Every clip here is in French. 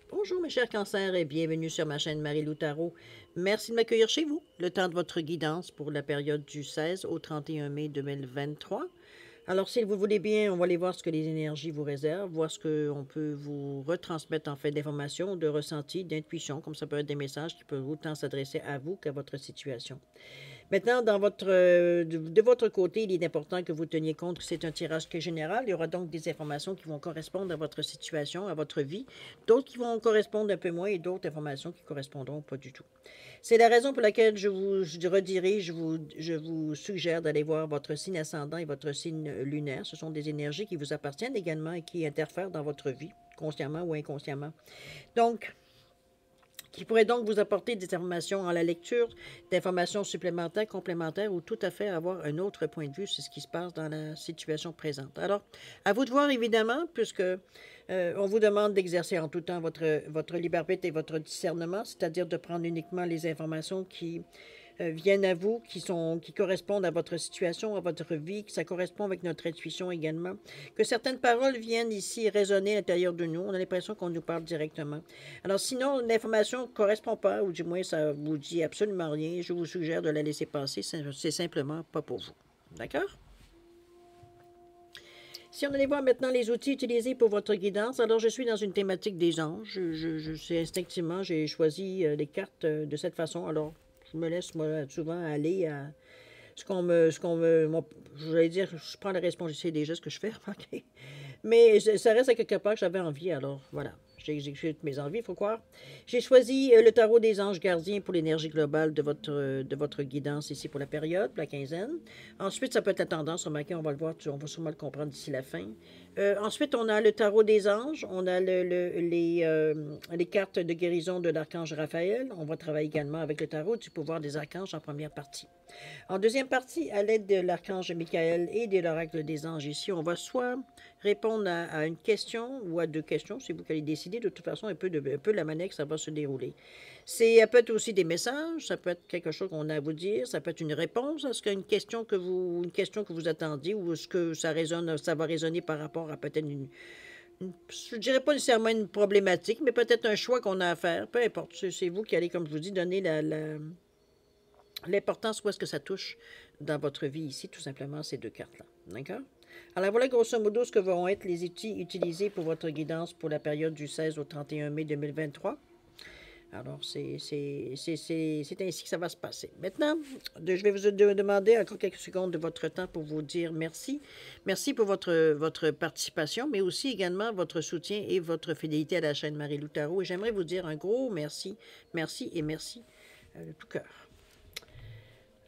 Bonjour mes chers cancers et bienvenue sur ma chaîne Marie-Lou Tarot. Merci de m'accueillir chez vous, le temps de votre guidance pour la période du 16 au 31 mai 2023. Alors, si vous voulez bien, on va aller voir ce que les énergies vous réservent, voir ce qu'on peut vous retransmettre en fait d'informations, de ressentis, d'intuition, comme ça peut être des messages qui peuvent autant s'adresser à vous qu'à votre situation. Maintenant, de votre côté, il est important que vous teniez compte que c'est un tirage qui est général. Il y aura donc des informations qui vont correspondre à votre situation, à votre vie, d'autres qui vont correspondre un peu moins et d'autres informations qui correspondront pas du tout. C'est la raison pour laquelle je redirige, je vous suggère d'aller voir votre signe ascendant et votre signe lunaire. Ce sont des énergies qui vous appartiennent également et qui interfèrent dans votre vie, consciemment ou inconsciemment. Donc, qui pourrait donc vous apporter des informations en la lecture, d'informations supplémentaires, complémentaires ou tout à fait avoir un autre point de vue sur ce qui se passe dans la situation présente. Alors, à vous de voir évidemment, puisque on vous demande d'exercer en tout temps votre libre arbitre et votre discernement, c'est-à-dire de prendre uniquement les informations qui viennent à vous, qui correspondent à votre situation, à votre vie, que ça correspond avec notre intuition également, que certaines paroles viennent ici résonner à l'intérieur de nous. On a l'impression qu'on nous parle directement. Alors sinon, l'information ne correspond pas, ou du moins ça vous dit absolument rien, je vous suggère de la laisser passer, c'est simplement pas pour vous. D'accord? Si on allait voir maintenant les outils utilisés pour votre guidance, alors je suis dans une thématique des anges. C'est instinctivement, j'ai choisi les cartes de cette façon. Alors, je me laisse moi, souvent aller à j'allais dire, je prends la responsabilité des gestes que je fais, remarquez. Mais ça reste à quelque part que j'avais envie, alors voilà. J'exécute mes envies, il faut croire. J'ai choisi le tarot des anges gardiens pour l'énergie globale de votre guidance ici pour la période, la quinzaine. Ensuite, ça peut être la tendance, remarquez, on va le voir, on va sûrement le comprendre d'ici la fin. Ensuite, on a le tarot des anges, on a les cartes de guérison de l'archange Raphaël. On va travailler également avec le tarot du pouvoir des archanges en première partie. En deuxième partie, à l'aide de l'archange Michael et de l'oracle des anges ici, on va soit répondre à une question ou à deux questions, c'est vous qui allez décider, de toute façon, un peu la manière que ça va se dérouler. Ça peut être aussi des messages, ça peut être quelque chose qu'on a à vous dire, ça peut être une réponse à ce qu'une question une question que vous attendiez ou est-ce que ça va résonner par rapport à peut-être je dirais pas nécessairement une problématique, mais peut-être un choix qu'on a à faire, peu importe, c'est vous qui allez, comme je vous dis, donner l'importance où est-ce que ça touche dans votre vie ici, tout simplement, ces deux cartes-là. D'accord? Alors voilà grosso modo ce que vont être les outils utilisés pour votre guidance pour la période du 16 au 31 mai 2023. Alors, c'est ainsi que ça va se passer. Maintenant, je vais vous demander encore quelques secondes de votre temps pour vous dire merci. Merci pour votre participation, mais aussi également votre soutien et votre fidélité à la chaîne Marie-Lou Tarot. Et j'aimerais vous dire un gros merci, merci et merci de tout cœur.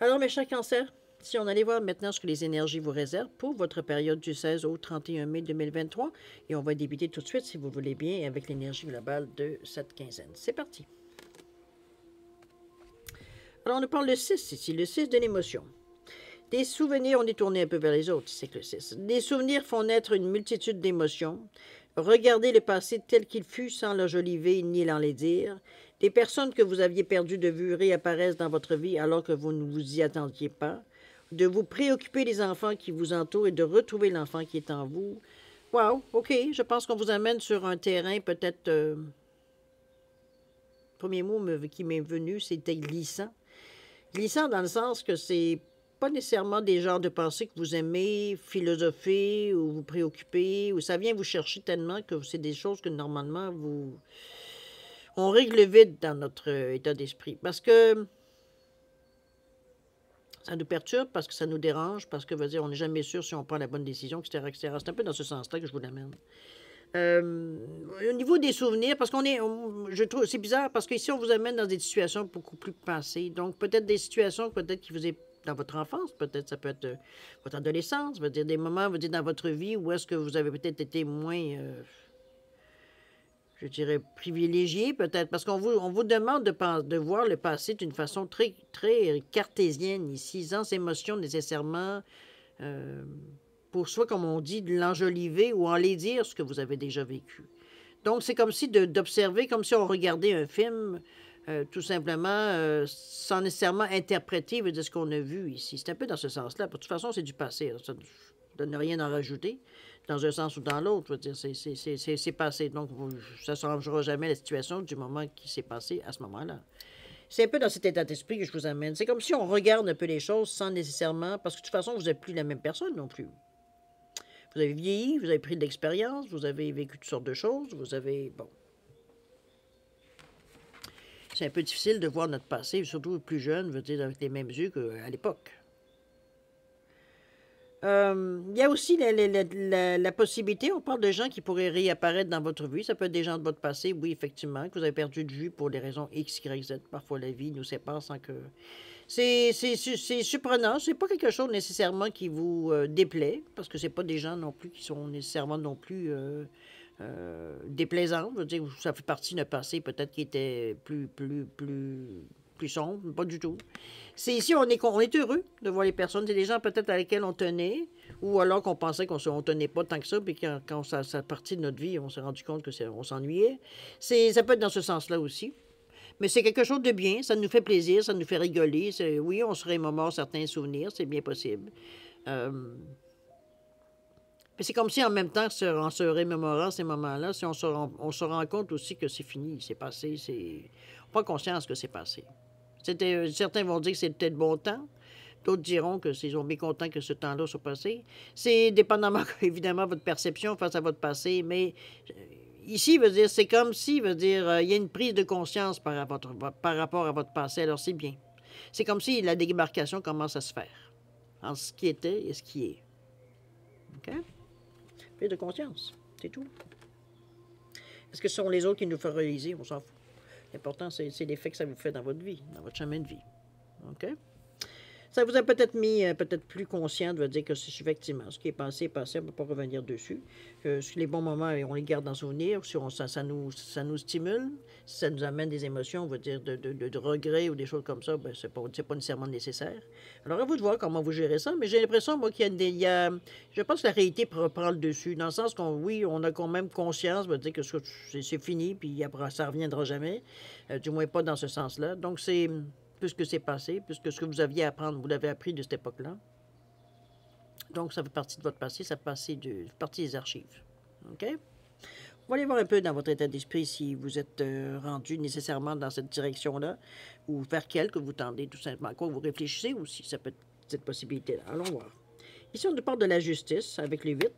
Alors, mes chers cancers, si on allait voir maintenant ce que les énergies vous réservent pour votre période du 16 au 31 mai 2023, et on va débuter tout de suite, si vous voulez bien, avec l'énergie globale de cette quinzaine. C'est parti. Alors, on nous parle le 6 ici, le 6 de l'émotion. Des souvenirs, on est tourné un peu vers les autres, c'est que le 6. Des souvenirs font naître une multitude d'émotions. Regardez le passé tel qu'il fut sans l'enjoliver ni l'enlaidir. Les personnes que vous aviez perdues de vue réapparaissent dans votre vie alors que vous ne vous y attendiez pas. De vous préoccuper des enfants qui vous entourent et de retrouver l'enfant qui est en vous. Wow, OK, je pense qu'on vous amène sur un terrain peut-être... premier mot qui m'est venu, c'était glissant. Glissant dans le sens que c'est pas nécessairement des genres de pensées que vous aimez philosopher ou vous préoccuper, ou ça vient vous chercher tellement que c'est des choses que normalement on règle vite dans notre état d'esprit. Parce que ça nous perturbe, parce que ça nous dérange, parce que veut dire, on n'est jamais sûr si on prend la bonne décision, etc., etc. C'est un peu dans ce sens-là que je vous l'amène. Au niveau des souvenirs, parce je trouve, c'est bizarre, parce qu'ici, on vous amène dans des situations beaucoup plus passées. Donc, peut-être des situations, peut-être qui vous est dans votre enfance, peut-être ça peut être votre adolescence, veut dire des moments, veut dire dans votre vie où est-ce que vous avez peut-être été moins, je dirais, privilégié, peut-être, parce on vous demande de voir le passé d'une façon très, très cartésienne ici, sans émotion nécessairement. Pour soi, comme on dit, de l'enjoliver ou en dire ce que vous avez déjà vécu. Donc, c'est comme si d'observer, comme si on regardait un film, tout simplement, sans nécessairement interpréter, veut dire ce qu'on a vu ici. C'est un peu dans ce sens-là. De toute façon, c'est du passé. Ça, de ne rien en rajouter, dans un sens ou dans l'autre. Je veux dire, c'est passé. Donc, ça ne changera jamais la situation du moment qui s'est passé à ce moment-là. C'est un peu dans cet état d'esprit que je vous amène. C'est comme si on regarde un peu les choses sans nécessairement... Parce que de toute façon, vous n'êtes plus la même personne non plus. Vous avez vieilli, vous avez pris de l'expérience, vous avez vécu toutes sortes de choses, vous avez... Bon. C'est un peu difficile de voir notre passé, surtout plus jeune, je veux dire, avec les mêmes yeux qu'à l'époque. Il y a aussi la possibilité, on parle de gens qui pourraient réapparaître dans votre vie. Ça peut être des gens de votre passé, oui, effectivement, que vous avez perdu de vue pour des raisons X, Y, Z. Parfois, la vie nous sépare sans que... C'est surprenant. C'est pas quelque chose nécessairement qui vous déplaît, parce que c'est pas des gens non plus qui sont nécessairement non plus déplaisants. Je veux dire, ça fait partie d'un passé peut-être qui était plus sombre, pas du tout. C'est ici, on est heureux de voir les personnes. C'est des gens peut-être à lesquels on tenait, ou alors qu'on pensait qu'on ne tenait pas tant que ça, puis quand ça partit de notre vie, on s'est rendu compte on s'ennuyait. Ça peut être dans ce sens-là aussi. Mais c'est quelque chose de bien, ça nous fait plaisir, ça nous fait rigoler. Oui, on se remémore certains souvenirs, c'est bien possible. Mais c'est comme si en même temps, en se remémorant ces moments-là, si on se rend compte aussi que c'est fini, c'est passé, on prend conscience que c'est passé. Certains vont dire que c'est peut-être bon temps, d'autres diront que ils sont bien contents que ce temps-là soit passé. C'est dépendamment, évidemment, de votre perception face à votre passé, mais ici, veut dire, c'est comme si, veut dire, il y a une prise de conscience par rapport à votre passé, alors c'est bien. C'est comme si la démarcation commence à se faire entre ce qui était et ce qui est. OK? Prise de conscience, c'est tout. Est-ce que ce sont les autres qui nous font réaliser? On s'en fout. L'important, c'est l'effet que ça vous fait dans votre vie, dans votre chemin de vie. OK? Ça vous a peut-être mis peut-être plus conscient de dire que c'est effectivement ce qui est passé, on ne peut pas revenir dessus. Sur les bons moments, on les garde en souvenir. Si ça nous stimule, si ça nous amène des émotions, on va dire de regret ou des choses comme ça, ben, c'est pas nécessairement nécessaire. Alors, à vous de voir comment vous gérez ça, mais j'ai l'impression, moi, je pense que la réalité prend le dessus, dans le sens oui, on a quand même conscience, on va dire que c'est fini, puis après, ça ne reviendra jamais, du moins pas dans ce sens-là. Donc, puisque c'est passé, puisque ce que vous aviez à apprendre, vous l'avez appris de cette époque-là. Donc, ça fait partie de votre passé, ça fait partie des archives. OK? On va aller voir un peu dans votre état d'esprit si vous êtes rendu nécessairement dans cette direction-là, ou vers quelle que vous tendez tout simplement. À quoi vous réfléchissez aussi, ça peut être cette possibilité-là. Allons voir. Ici, on nous parle de la justice avec les 8.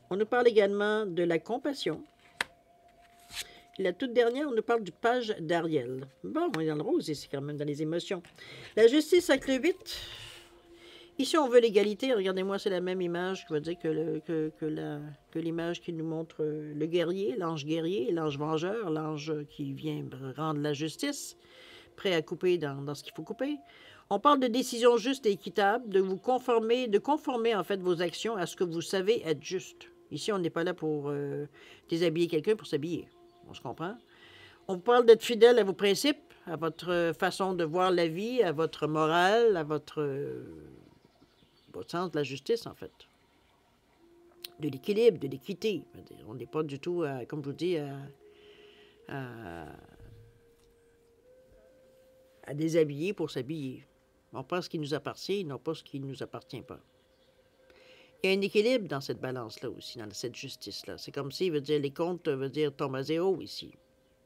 On nous parle également de la compassion. La toute dernière, on nous parle du page d'Ariel. Bon, on est dans le rose ici, quand même, dans les émotions. La justice avec le 8. Ici, on veut l'égalité. Regardez-moi, c'est la même image, je veux dire, que l'image qui nous montre le guerrier, l'ange vengeur, l'ange qui vient rendre la justice, prêt à couper dans ce qu'il faut couper. On parle de décision juste et équitable, de conformer en fait vos actions à ce que vous savez être juste. Ici, on n'est pas là pour déshabiller quelqu'un pour s'habiller. On se comprend? On parle d'être fidèle à vos principes, à votre façon de voir la vie, à votre morale, à votre sens de la justice, en fait. De l'équilibre, de l'équité. On n'est pas du tout, comme je vous dis, à déshabiller pour s'habiller. On prend ce qui nous appartient, non pas ce qui ne nous appartient pas. Il y a un équilibre dans cette balance-là aussi, dans cette justice-là. C'est comme si, les comptes, tombent à zéro ici.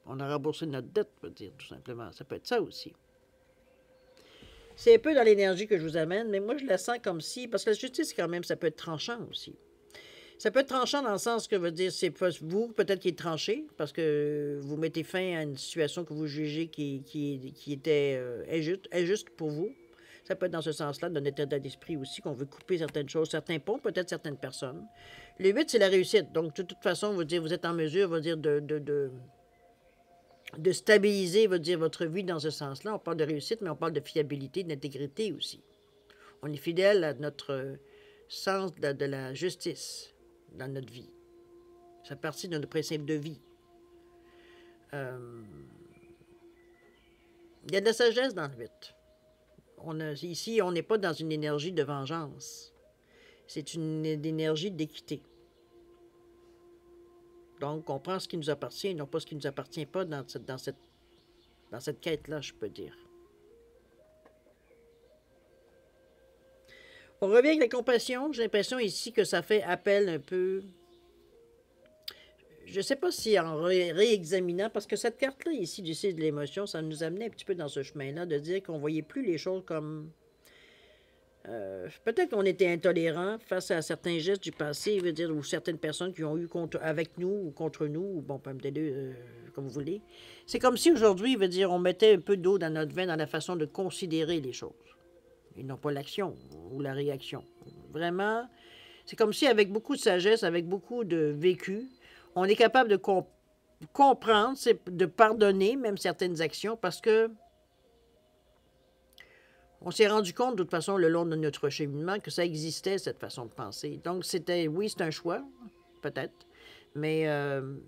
On a remboursé notre dette, tout simplement. Ça peut être ça aussi. C'est un peu dans l'énergie que je vous amène, mais moi, je la sens comme si... Parce que la justice, quand même, ça peut être tranchant aussi. Ça peut être tranchant dans le sens que, c'est vous, peut-être, qui êtes tranché, parce que vous mettez fin à une situation que vous jugez qui était injuste pour vous. Ça peut être dans ce sens-là, dans notre état d'esprit aussi, qu'on veut couper certaines choses, certains ponts, peut-être certaines personnes. Le 8, c'est la réussite. Donc, de toute façon, vous êtes en mesure, de stabiliser, votre vie dans ce sens-là. On parle de réussite, mais on parle de fiabilité, d'intégrité aussi. On est fidèle à notre sens de la justice dans notre vie. Ça fait partie de notre principe de vie. Il y a de la sagesse dans le 8. Ici, on n'est pas dans une énergie de vengeance. C'est une énergie d'équité. Donc, on prend ce qui nous appartient, non pas ce qui ne nous appartient pas dans cette quête-là, je peux dire. On revient avec la compassion. J'ai l'impression ici que ça fait appel un peu. Je ne sais pas si en réexaminant, parce que cette carte-là ici du 6 de l'émotion, ça nous amenait un petit peu dans ce chemin-là, de dire qu'on ne voyait plus les choses comme. Peut-être qu'on était intolérant face à certains gestes du passé, veut dire, ou certaines personnes qui ont eu avec nous ou contre nous, ou bon, peu des deux, comme vous voulez. C'est comme si aujourd'hui, veut dire, on mettait un peu d'eau dans notre vin dans la façon de considérer les choses, et non pas l'action ou la réaction. Vraiment, c'est comme si avec beaucoup de sagesse, avec beaucoup de vécu, on est capable de comprendre, de pardonner même certaines actions parce que on s'est rendu compte, de toute façon, le long de notre cheminement, que ça existait, cette façon de penser. Donc, oui, c'est un choix, peut-être. Mais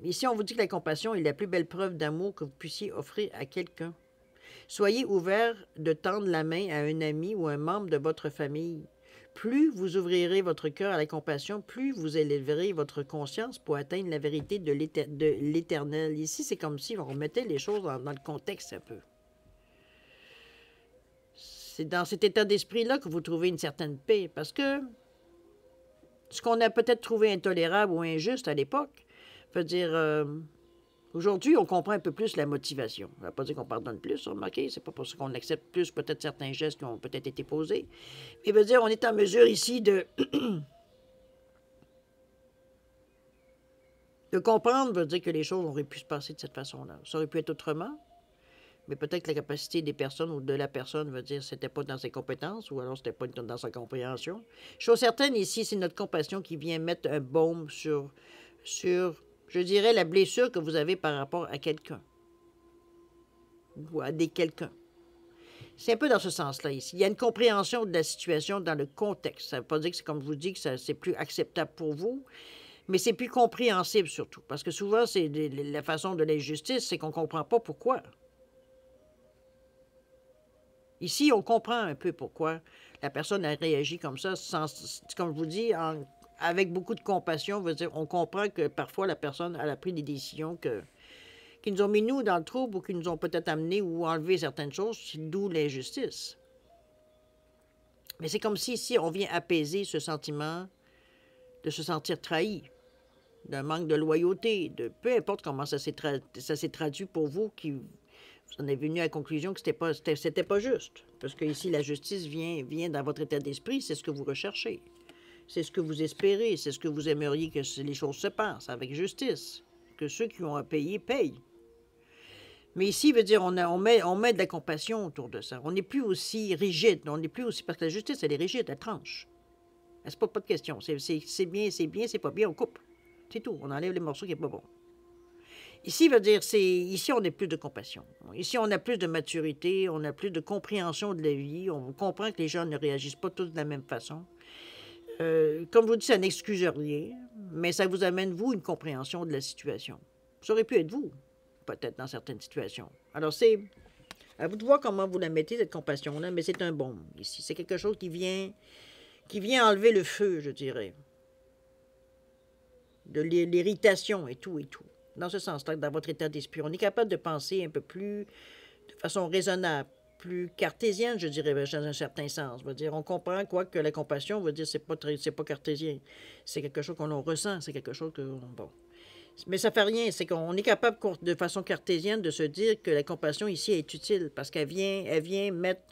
ici, on vous dit que la compassion est la plus belle preuve d'amour que vous puissiez offrir à quelqu'un. Soyez ouvert de tendre la main à un ami ou un membre de votre famille. Plus vous ouvrirez votre cœur à la compassion, plus vous élèverez votre conscience pour atteindre la vérité de l'éternel. Ici, c'est comme si on remettait les choses dans le contexte un peu. C'est dans cet état d'esprit-là que vous trouvez une certaine paix, parce que ce qu'on a peut-être trouvé intolérable ou injuste à l'époque, veut dire, aujourd'hui, on comprend un peu plus la motivation. Ça ne veut pas dire qu'on pardonne plus, remarquez, c'est pas pour ça qu'on accepte plus peut-être certains gestes qui ont peut-être été posés, mais veut dire, on est en mesure ici de de comprendre, veut dire que les choses auraient pu se passer de cette façon-là. Ça aurait pu être autrement. Mais peut-être que la capacité des personnes ou de la personne veut dire que c'était pas dans ses compétences ou alors c'était pas dans sa compréhension. Chose certaine ici, c'est notre compassion qui vient mettre un baume sur, je dirais, la blessure que vous avez par rapport à quelqu'un ou à des quelqu'un. C'est un peu dans ce sens-là ici. Il y a une compréhension de la situation dans le contexte. Ça ne veut pas dire que c'est comme je vous dis que c'est plus acceptable pour vous, mais c'est plus compréhensible surtout. Parce que souvent, c'est la façon de l'injustice, c'est qu'on ne comprend pas pourquoi. Ici, on comprend un peu pourquoi la personne a réagi comme ça, comme je vous dis, avec beaucoup de compassion. Veut dire, on comprend que parfois la personne elle a pris des décisions qui nous ont mis nous dans le trouble ou qui nous ont peut-être amené ou enlevé certaines choses, d'où l'injustice. Mais c'est comme si ici, on vient apaiser ce sentiment de se sentir trahi, d'un manque de loyauté, de peu importe comment ça s'est traduit pour vous, vous en êtes venu à la conclusion que c'était pas juste. Parce que ici, la justice vient dans votre état d'esprit, c'est ce que vous recherchez. C'est ce que vous espérez, c'est ce que vous aimeriez que les choses se passent avec justice. Que ceux qui ont à payer payent. Mais ici, veut dire, on met de la compassion autour de ça. On n'est plus aussi rigide, on n'est plus aussi. Parce que la justice, elle est rigide, elle tranche. Elle se pose pas de questions. C'est bien, c'est pas bien, on coupe. C'est tout. On enlève les morceaux qui n'est pas bon. Ici, veut dire, ici, on a plus de compassion. Ici, on a plus de maturité, on a plus de compréhension de la vie. On comprend que les gens ne réagissent pas tous de la même façon. Comme je vous dis, ça n'excuse rien, mais ça vous amène, vous, une compréhension de la situation. Ça aurait pu être vous, peut-être, dans certaines situations. Alors, c'est à vous de voir comment vous la mettez, cette compassion-là, mais c'est un baume, ici. C'est quelque chose qui vient enlever le feu, je dirais, de l'irritation et tout, et tout. Dans ce sens-là, dans votre état d'esprit, on est capable de penser un peu plus de façon raisonnable, plus cartésienne, je dirais, dans un certain sens. Veut dire, on comprend quoi que la compassion veut dire c'est pas cartésien. C'est quelque chose qu'on ressent, c'est quelque chose que bon. Mais ça fait rien, c'est qu'on est capable de façon cartésienne de se dire que la compassion ici est utile parce qu'elle vient mettre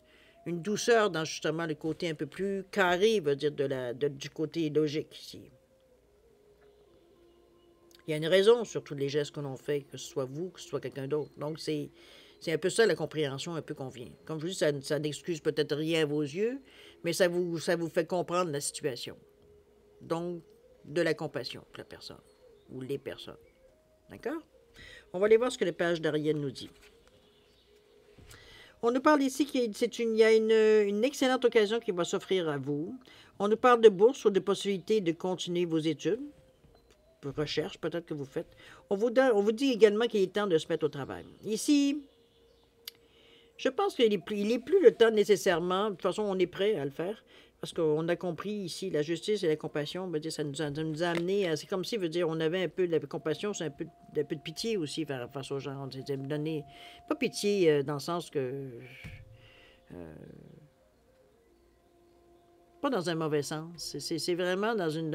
une douceur dans justement le côté un peu plus carré, veut dire du côté logique ici. Il y a une raison sur tous les gestes que l'on fait, que ce soit vous, que ce soit quelqu'un d'autre. Donc, c'est un peu ça la compréhension un peu qu'on vient. Comme je vous dis, ça n'excuse peut-être rien à vos yeux, mais ça vous fait comprendre la situation. Donc, de la compassion pour la personne ou les personnes. D'accord? On va aller voir ce que les pages d'Ariel nous dit. On nous parle ici qu'il y a une excellente occasion qui va s'offrir à vous. On nous parle de bourse ou de possibilité de continuer vos études. Recherche peut-être que vous faites. On vous dit également qu'il est temps de se mettre au travail. Ici, je pense qu'il n'est plus le temps nécessairement. De toute façon, on est prêt à le faire. Parce qu'on a compris ici, la justice et la compassion, veut dire, ça nous a amené. C'est comme si, veut dire, on avait un peu de la compassion, c'est un peu de pitié aussi face aux gens. On s'était donné, pas pitié dans le sens que. Pas dans un mauvais sens. C'est vraiment dans une...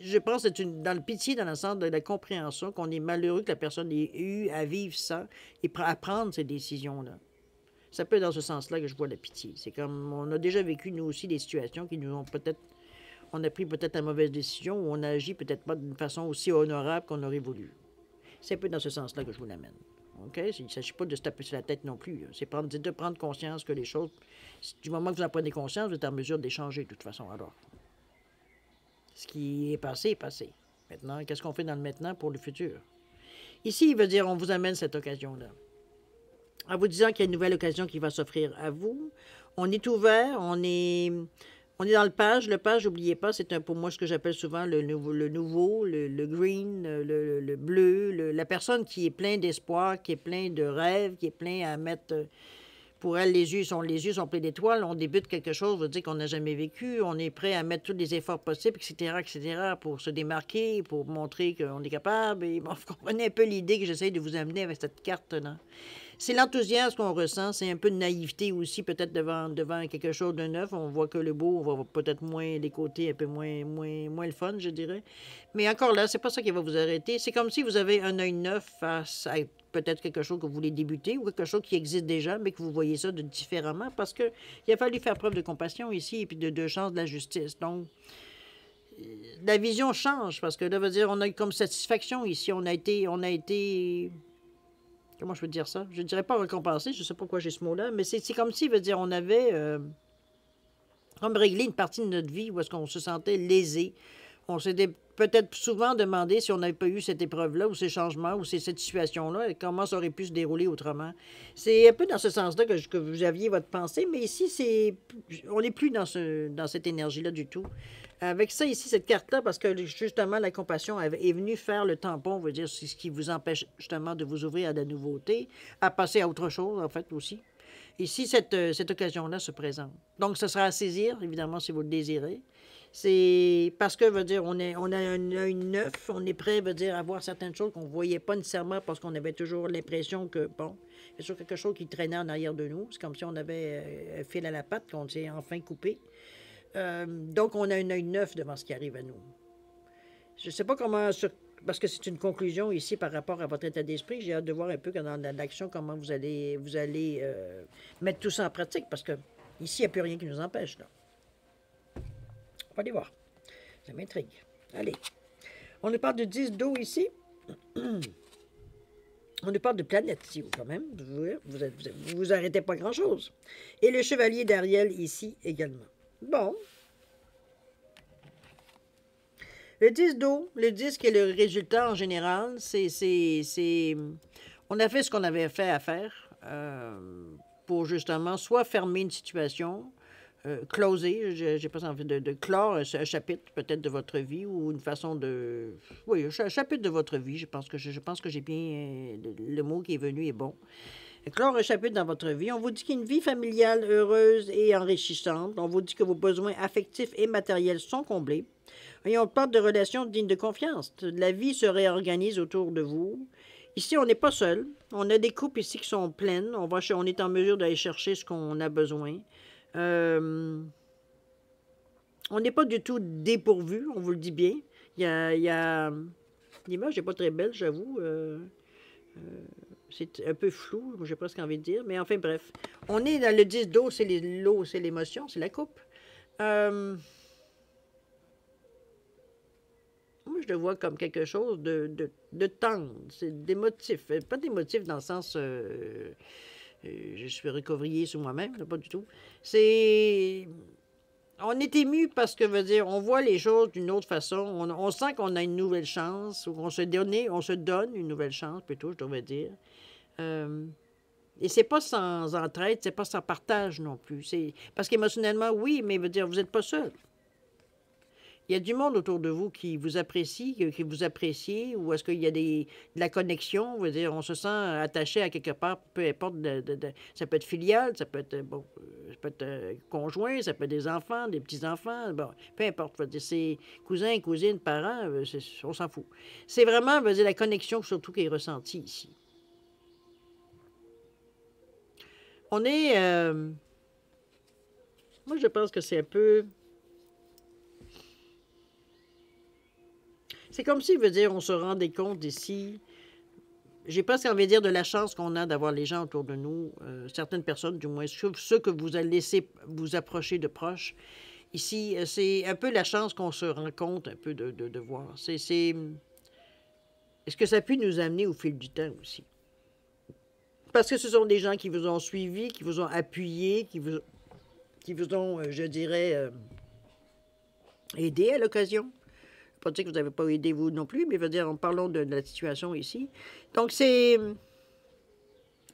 je pense que c'est dans le pitié, dans le sens de la compréhension, qu'on est malheureux que la personne ait eu à vivre ça et à prendre ces décisions-là. Ça peut être dans ce sens-là que je vois la pitié. C'est comme, on a déjà vécu, nous aussi, des situations qui nous ont peut-être... On a pris peut-être la mauvaise décision ou on a agi peut-être pas d'une façon aussi honorable qu'on aurait voulu. C'est un peu dans ce sens-là que je vous l'amène. OK? Il ne s'agit pas de se taper sur la tête non plus. C'est de prendre conscience que les choses, du moment que vous en prenez conscience, vous êtes en mesure d'échanger de toute façon. Alors, ce qui est passé est passé. Maintenant, qu'est-ce qu'on fait dans le maintenant pour le futur? Ici, il veut dire, on vous amène cette occasion-là. En vous disant qu'il y a une nouvelle occasion qui va s'offrir à vous. On est ouvert, on est dans le page. Le page, n'oubliez pas, c'est pour moi ce que j'appelle souvent le nouveau, le green, le bleu, la personne qui est plein d'espoir, qui est plein de rêves, qui est plein à mettre... Pour elle, les yeux sont pleins d'étoiles. On débute quelque chose, veut dire qu'on n'a jamais vécu. On est prêt à mettre tous les efforts possibles, etc., pour se démarquer, pour montrer qu'on est capable. Et bon, vous comprenez un peu l'idée que j'essaie de vous amener avec cette carte-là. C'est l'enthousiasme qu'on ressent, c'est un peu de naïveté aussi, peut-être devant quelque chose de neuf. On voit que le beau, on voit peut-être moins les côtés, un peu moins le fun, je dirais. Mais encore là, c'est pas ça qui va vous arrêter. C'est comme si vous avez un œil neuf face à peut-être quelque chose que vous voulez débuter ou quelque chose qui existe déjà, mais que vous voyez ça différemment, parce qu'il a fallu faire preuve de compassion ici et puis de sens de la justice. Donc, la vision change, parce que là, veut dire, on a eu comme satisfaction ici. On a été comment je peux dire ça? Je ne dirais pas récompensé, je ne sais pas pourquoi j'ai ce mot-là, mais c'est comme si, veut dire, on avait comme réglé une partie de notre vie où est-ce qu'on se sentait lésé. On s'était peut-être souvent demandé si on n'avait pas eu cette épreuve-là, ou ces changements, ou cette situation-là, comment ça aurait pu se dérouler autrement. C'est un peu dans ce sens-là que vous aviez votre pensée, mais ici, on n'est plus dans cette énergie-là du tout. Avec ça ici, cette carte-là, parce que justement, la compassion est venue faire le tampon, veut dire, c'est ce qui vous empêche justement de vous ouvrir à la nouveauté, à passer à autre chose, en fait, aussi. Ici, cette occasion-là se présente. Donc, ce sera à saisir, évidemment, si vous le désirez. C'est parce que, veut dire, on a un œil neuf, on est prêt, veut dire, à voir certaines choses qu'on ne voyait pas nécessairement parce qu'on avait toujours l'impression que, bon, il y a toujours quelque chose qui traînait en arrière de nous. C'est comme si on avait un fil à la patte qu'on s'est enfin coupé. Donc, on a un œil neuf devant ce qui arrive à nous. Je ne sais pas comment, parce que c'est une conclusion ici par rapport à votre état d'esprit. J'ai hâte de voir un peu dans l'action comment vous allez mettre tout ça en pratique, parce que ici, il n'y a plus rien qui nous empêche. Là. On va aller voir. Ça m'intrigue. Allez. On nous parle de 10 d'eau ici. On nous parle de planète ici, quand même. Vous arrêtez pas grand-chose. Et le chevalier d'Ariel ici également. Bon. Le 10 d'eau, le 10 qui est le résultat en général, on a fait ce qu'on avait fait à faire pour justement soit fermer une situation, closer, j'ai pas envie de clore un chapitre peut-être de votre vie ou une façon de... Oui, un chapitre de votre vie, je pense que j'ai bien... le mot qui est venu est bon. Clore un chapitre dans votre vie. On vous dit qu'il y a une vie familiale heureuse et enrichissante. On vous dit que vos besoins affectifs et matériels sont comblés. Et on parle de relations dignes de confiance. La vie se réorganise autour de vous. Ici, on n'est pas seul. On a des coupes ici qui sont pleines. On est en mesure d'aller chercher ce qu'on a besoin. On n'est pas du tout dépourvu, on vous le dit bien. L'image n'est pas très belle, j'avoue. C'est un peu flou, j'ai presque envie de dire. Mais enfin, bref. On est dans le 10 d'eau, c'est l'eau, c'est l'émotion, c'est la coupe. Moi, je le vois comme quelque chose de tendre, c'est d'émotif. Pas d'émotif dans le sens... je suis recovrier sur moi-même, pas du tout. On est ému parce que, veut dire, on voit les choses d'une autre façon. On sent qu'on a une nouvelle chance, ou on se donne une nouvelle chance, plutôt, je devrais dire. Et c'est pas sans entraide, c'est pas sans partage non plus. Parce qu'émotionnellement, oui, mais veut dire, vous n'êtes pas seul. Il y a du monde autour de vous qui vous apprécie, qui vous apprécie, ou est-ce qu'il y a de la connexion, veut dire, on se sent attaché à quelque part, peu importe, ça peut être filial, ça peut être, conjoint, ça peut être des enfants, des petits-enfants, bon, peu importe, veut dire, c'est cousins, cousines, parents, on s'en fout. C'est vraiment, veut dire, la connexion surtout qui est ressentie ici. On est... Moi, je pense que c'est un peu... C'est comme si, veut dire, on se rendait compte ici... J'ai presque envie de dire de la chance qu'on a d'avoir les gens autour de nous, certaines personnes, du moins ceux que vous allez laisser vous approcher de proches. Ici, c'est un peu la chance qu'on se rend compte un peu de voir. Est-ce que ça peut nous amener au fil du temps aussi? Parce que ce sont des gens qui vous ont suivi, qui vous ont appuyé, qui vous ont, je dirais, aidé à l'occasion. Pas dire que vous n'avez pas aidé vous non plus, mais je veux dire, en parlant de la situation ici. Donc, c'est...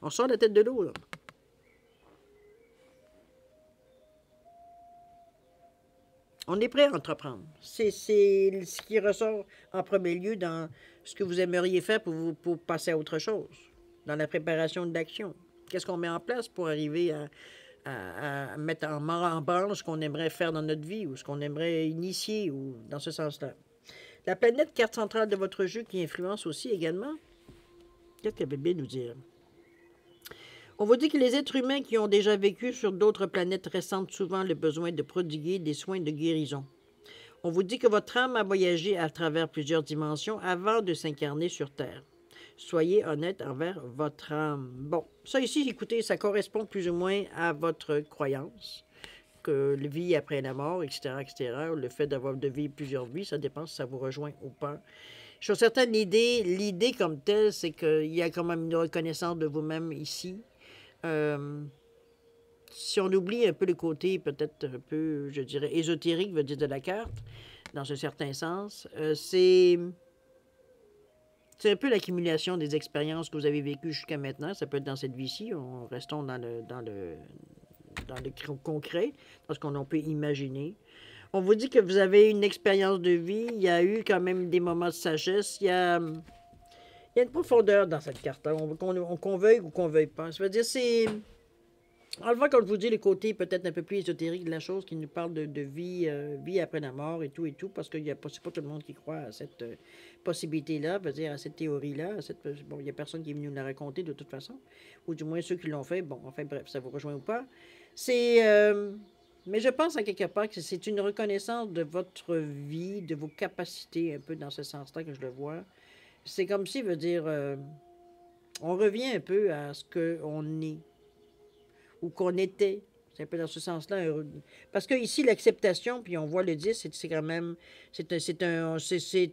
On sort la tête de l'eau, là. On est prêt à entreprendre. C'est ce qui ressort en premier lieu dans ce que vous aimeriez faire pour passer à autre chose, dans la préparation de l'action. Qu'est-ce qu'on met en place pour arriver à mettre en branle ce qu'on aimerait faire dans notre vie ou ce qu'on aimerait initier ou dans ce sens-là. La planète, carte centrale de votre jeu qui influence aussi également. Qu'est-ce qu'elle veut bien nous dire? On vous dit que les êtres humains qui ont déjà vécu sur d'autres planètes ressentent souvent le besoin de prodiguer des soins de guérison. On vous dit que votre âme a voyagé à travers plusieurs dimensions avant de s'incarner sur Terre. Soyez honnête envers votre âme. Bon, ça ici, écoutez, ça correspond plus ou moins à votre croyance, que la vie après la mort, etc., etc., le fait de vivre plusieurs vies, ça dépend si ça vous rejoint ou pas. Je suis certaine, l'idée comme telle, c'est qu'il y a quand même une reconnaissance de vous-même ici. Si on oublie un peu le côté peut-être un peu, je dirais, ésotérique, veut dire de la carte, dans un certain sens, c'est un peu l'accumulation des expériences que vous avez vécues jusqu'à maintenant. Ça peut être dans cette vie-ci, restons dans le concret, dans ce qu'on peut imaginer. On vous dit que vous avez une expérience de vie, il y a eu quand même des moments de sagesse, il y a une profondeur dans cette carte, qu'on veuille ou qu'on veuille pas. Ça veut dire, c'est... Enlevant, comme je vous dis, le côté peut-être un peu plus ésotérique de la chose, qui nous parle de vie, vie après la mort et tout, parce que c'est pas tout le monde qui croit à cette possibilité-là, veut dire à cette théorie-là. Bon, il n'y a personne qui est venu nous la raconter de toute façon, ou du moins ceux qui l'ont fait. Bon, enfin bref, ça vous rejoint ou pas. Mais je pense à quelque part que c'est une reconnaissance de votre vie, de vos capacités, un peu dans ce sens-là que je le vois. C'est comme si, veut dire, on revient un peu à ce qu'on est ou qu'on était. C'est un peu dans ce sens-là. Parce que ici, l'acceptation, puis on voit le 10, c'est quand même, c'est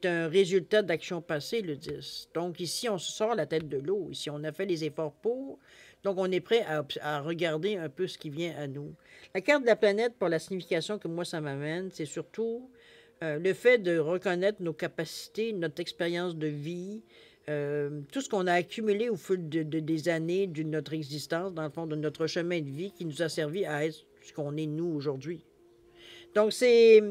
un résultat d'action passée, le 10. Donc ici, on se sort la tête de l'eau. Ici, on a fait les efforts pour. Donc, on est prêt à regarder un peu ce qui vient à nous. La carte de la planète, pour la signification que moi, ça m'amène, c'est surtout le fait de reconnaître nos capacités, notre expérience de vie, tout ce qu'on a accumulé au fil des années de notre existence, dans le fond, de notre chemin de vie qui nous a servi à être ce qu'on est nous aujourd'hui. Donc, c'est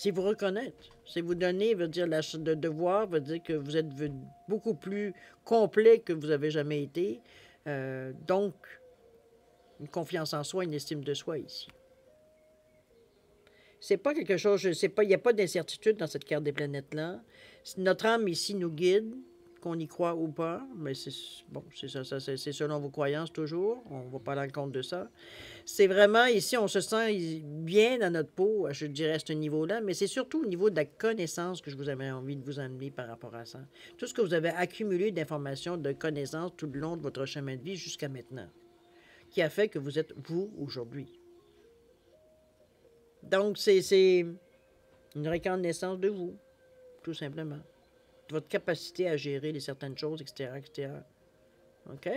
vous reconnaître. C'est vous donner, veut dire, de devoir, veut dire que vous êtes beaucoup plus complet que vous avez jamais été. Donc, une confiance en soi, une estime de soi ici. C'est pas quelque chose, il n'y a pas d'incertitude dans cette carte des planètes-là. Notre âme ici nous guide, qu'on y croit ou pas, mais c'est selon vos croyances toujours. On va pas dans le compte de ça. C'est vraiment ici, on se sent bien dans notre peau, je dirais à ce niveau-là, mais c'est surtout au niveau de la connaissance que je vous avais envie de vous amener par rapport à ça. Tout ce que vous avez accumulé d'informations, de connaissances tout le long de votre chemin de vie jusqu'à maintenant, qui a fait que vous êtes vous aujourd'hui. Donc, c'est une reconnaissance de vous, tout simplement. De votre capacité à gérer certaines choses, etc., etc. OK?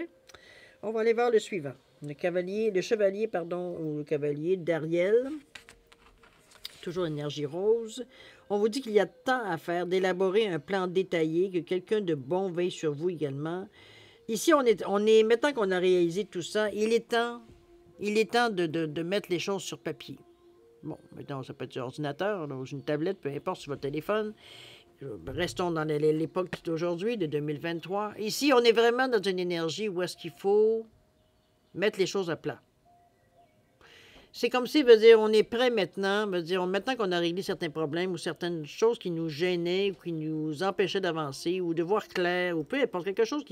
On va aller voir le suivant. Le chevalier, ou le cavalier d'Ariel. Toujours énergie rose. On vous dit qu'il y a tant à faire, d'élaborer un plan détaillé, que quelqu'un de bon veille sur vous également. Ici, maintenant qu'on a réalisé tout ça, il est temps de mettre les choses sur papier. Bon, maintenant, ça peut être sur ordinateur, dans une tablette, peu importe, sur votre téléphone. Restons dans l'époque d'aujourd'hui, de 2023. Ici, on est vraiment dans une énergie où est-ce qu'il faut mettre les choses à plat. C'est comme si, veut dire, on est prêt maintenant, maintenant qu'on a réglé certains problèmes ou certaines choses qui nous gênaient ou qui nous empêchaient d'avancer ou de voir clair ou peu importe, quelque chose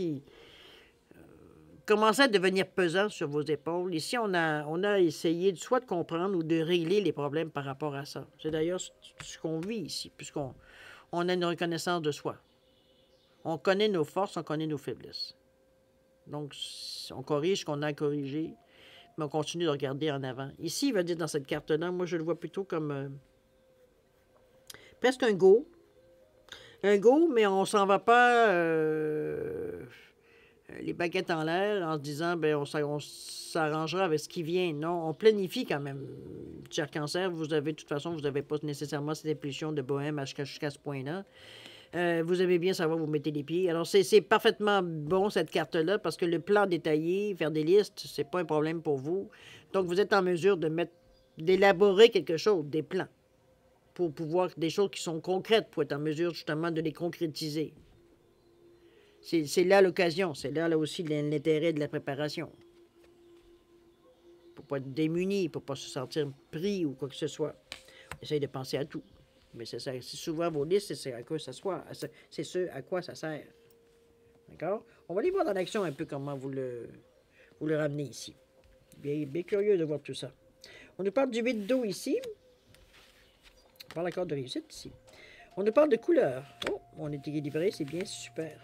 commencer à devenir pesant sur vos épaules. Ici, on a essayé soit de comprendre ou de régler les problèmes par rapport à ça. C'est d'ailleurs ce qu'on vit ici, puisqu'on a une reconnaissance de soi. On connaît nos forces, on connaît nos faiblesses. Donc, on corrige ce qu'on a à corriger, mais on continue de regarder en avant. Ici, il va dire dans cette carte-là, moi, je le vois plutôt comme presque un go. Un go, mais on s'en va pas les baguettes en l'air en se disant, ben on s'arrangera avec ce qui vient. Non, on planifie quand même. Cher Cancer, vous avez, de toute façon, vous n'avez pas nécessairement cette impulsion de bohème jusqu'à ce point-là. Vous avez bien savoir où vous mettez les pieds. Alors, c'est parfaitement bon, cette carte-là, parce que le plan détaillé, faire des listes, c'est pas un problème pour vous. Donc, vous êtes en mesure d'élaborer quelque chose, des plans, pour pouvoir, des choses qui sont concrètes, pour être en mesure, justement, de les concrétiser. C'est là l'occasion, c'est là aussi l'intérêt de la préparation. Pour ne pas être démuni, pour ne pas se sentir pris ou quoi que ce soit. Essaye de penser à tout. Mais c'est souvent vos listes, c'est à quoi ça soit, c'est ce à quoi ça sert. D'accord? On va aller voir dans l'action un peu comment vous le ramenez ici. Bien, bien curieux de voir tout ça. On nous parle du 8 d'eau ici. On parle encore de réussite ici. On nous parle de couleur. Oh, on est équilibré, c'est bien, super.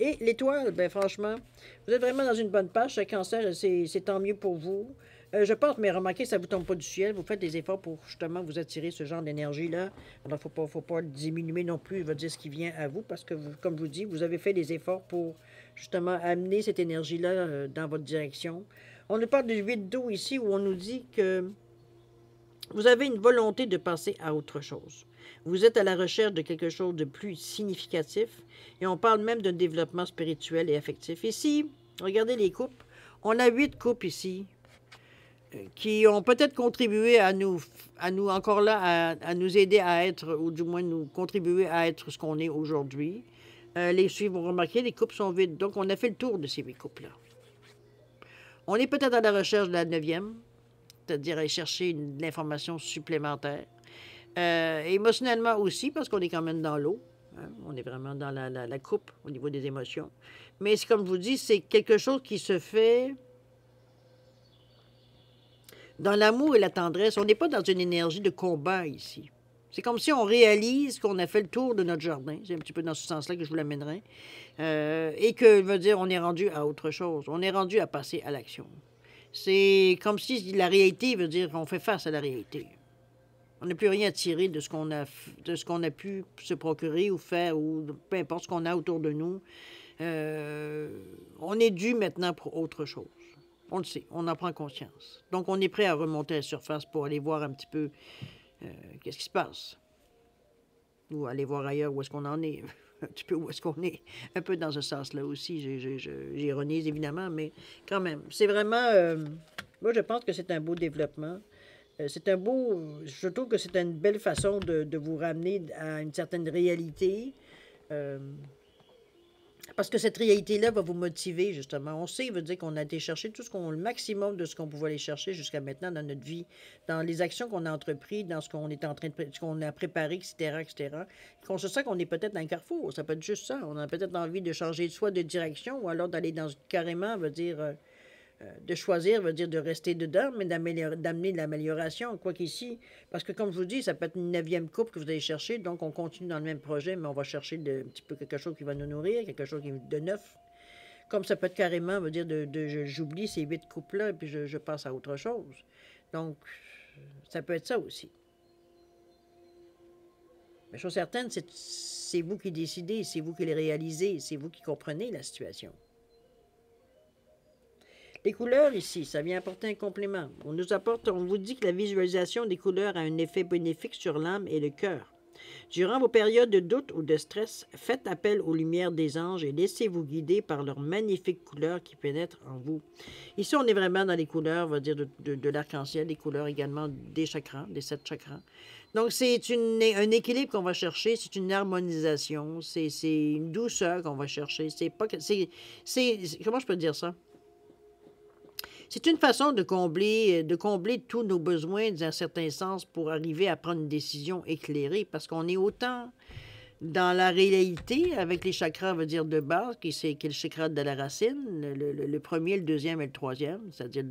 Et l'étoile, ben franchement, vous êtes vraiment dans une bonne page. Ce Cancer, c'est tant mieux pour vous. Je pense, mais remarquez, ça ne vous tombe pas du ciel. Vous faites des efforts pour justement vous attirer ce genre d'énergie-là. Alors, il ne faut pas diminuer non plus, je veux dire, ce qui vient à vous, parce que, comme je vous dis, vous avez fait des efforts pour justement amener cette énergie-là dans votre direction. On nous parle du 8 d'eau ici, où on nous dit que vous avez une volonté de passer à autre chose. Vous êtes à la recherche de quelque chose de plus significatif et on parle même d'un développement spirituel et affectif. Ici, regardez les coupes. On a 8 coupes ici qui ont peut-être contribué à nous encore là, à nous aider à être, ou du moins nous contribuer à être ce qu'on est aujourd'hui. Les suivants, vous remarquez, les coupes sont vides. Donc, on a fait le tour de ces 8 coupes-là. On est peut-être à la recherche de la 9e, c'est-à-dire aller chercher de l'information supplémentaire. Émotionnellement aussi, parce qu'on est quand même dans l'eau. Hein? On est vraiment dans la coupe au niveau des émotions. Mais comme je vous dis, c'est quelque chose qui se fait dans l'amour et la tendresse. On n'est pas dans une énergie de combat ici. C'est comme si on réalise qu'on a fait le tour de notre jardin. C'est un petit peu dans ce sens-là que je vous l'amènerai. Et que, veut dire, on est rendu à autre chose. On est rendu à passer à l'action. C'est comme si la réalité veut dire qu'on fait face à la réalité. On n'a plus rien à tirer de ce qu'on a pu se procurer ou faire, ou peu importe ce qu'on a autour de nous. On est dû maintenant pour autre chose. On le sait, on en prend conscience. Donc, on est prêt à remonter à la surface pour aller voir un petit peu qu'est-ce qui se passe. Ou aller voir ailleurs où est-ce qu'on en est. Un petit peu où est-ce qu'on est. Un peu dans ce sens-là aussi. J'ironise évidemment, mais quand même. C'est vraiment... moi, je pense que c'est un beau développement. C'est un beau... Je trouve que c'est une belle façon de vous ramener à une certaine réalité. Parce que cette réalité-là va vous motiver, justement. On sait, il veut dire qu'on a été chercher le maximum de ce qu'on pouvait aller chercher jusqu'à maintenant dans notre vie, dans les actions qu'on a entreprises, dans ce qu'on est en train de... ce qu'on a préparé, etc., etc. Qu'on se sent qu'on est peut-être dans un carrefour. Ça peut être juste ça. On a peut-être envie de changer soit de direction ou alors d'aller dans... carrément, veut dire... de choisir veut dire de rester dedans, mais d'amener de l'amélioration, quoi qu'ici, parce que comme je vous dis, ça peut être une 9e coupe que vous allez chercher, donc on continue dans le même projet, mais on va chercher un petit peu quelque chose qui va nous nourrir, quelque chose de neuf. Comme ça peut être carrément, veut dire, j'oublie ces 8 coupes-là, et puis je passe à autre chose. Donc, ça peut être ça aussi. Mais chose certaine, c'est vous qui décidez, c'est vous qui les réalisez, c'est vous qui comprenez la situation. Les couleurs ici, ça vient apporter un complément. On vous dit que la visualisation des couleurs a un effet bénéfique sur l'âme et le cœur. Durant vos périodes de doute ou de stress, faites appel aux lumières des anges et laissez-vous guider par leurs magnifiques couleurs qui pénètrent en vous. Ici, on est vraiment dans les couleurs, on va dire, de l'arc-en-ciel, les couleurs également des chakras, des 7 chakras. Donc, c'est un équilibre qu'on va chercher, c'est une harmonisation, c'est une douceur qu'on va chercher. Comment je peux dire ça? C'est une façon de combler tous nos besoins dans un certain sens pour arriver à prendre une décision éclairée, parce qu'on est autant Dans la réalité, avec les chakras, on va dire de base, qui est le chakra de la racine, le premier, le deuxième et le troisième, c'est-à-dire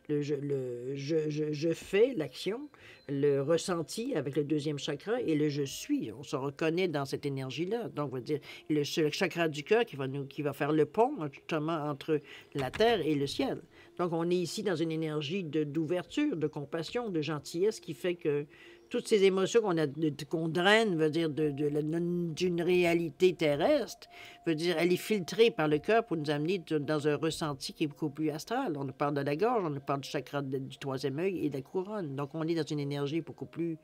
je fais l'action, le ressenti avec le deuxième chakra et le je suis. On se reconnaît dans cette énergie-là. Donc, on va dire le chakra du cœur qui va faire le pont justement entre la terre et le ciel. Donc, on est ici dans une énergie d'ouverture, de compassion, de gentillesse qui fait que toutes ces émotions qu'on draine, veut dire, d'une réalité terrestre, veut dire, elle est filtrée par le cœur pour nous amener dans un ressenti qui est beaucoup plus astral. On nous parle de la gorge, on nous parle du chakra du troisième œil et de la couronne. Donc, on est dans une énergie beaucoup plus,